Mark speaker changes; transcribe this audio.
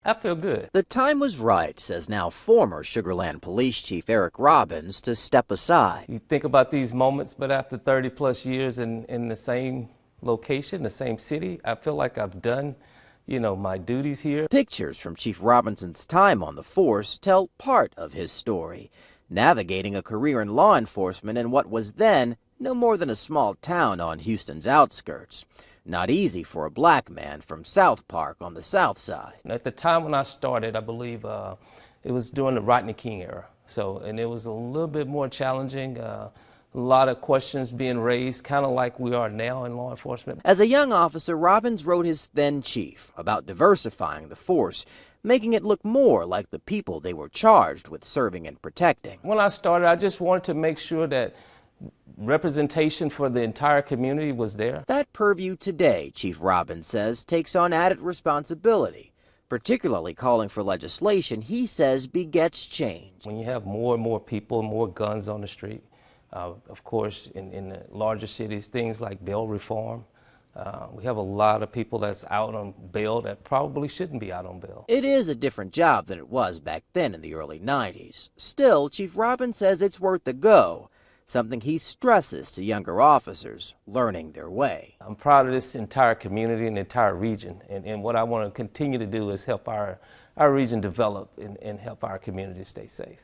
Speaker 1: I feel good.
Speaker 2: The time was right, says now former Sugar Land Police Chief Eric Robbins, to step aside.
Speaker 1: You think about these moments, but after 30 plus years in the same location, the same city, I feel like I've done, my duties here.
Speaker 2: Pictures from Chief Robinson's time on the force tell part of his story, navigating a career in law enforcement in what was then no more than a small town on Houston's outskirts. Not easy for a black man from South Park on the south side.
Speaker 1: At the time when I started, I believe it was during the Rodney King era. And it was a little bit more challenging. A lot of questions being raised, kind of like we are now in law enforcement.
Speaker 2: As a young officer, Robbins wrote his then chief about diversifying the force, making it look more like the people they were charged with serving and protecting.
Speaker 1: When I started, I just wanted to make sure that representation for the entire community was there.
Speaker 2: That purview today, Chief Robbins says, takes on added responsibility, particularly calling for legislation he says begets change.
Speaker 1: When you have more and more people, more guns on the street, of course, in the larger cities, things like bail reform, we have a lot of people that's out on bail that probably shouldn't be out on bail.
Speaker 2: It is a different job than it was back then in the early 90s. Still, Chief Robbins says it's worth the go, something he stresses to younger officers learning their way.
Speaker 1: I'm proud of this entire community and the entire region, and what I want to continue to do is help our region develop and help our community stay safe.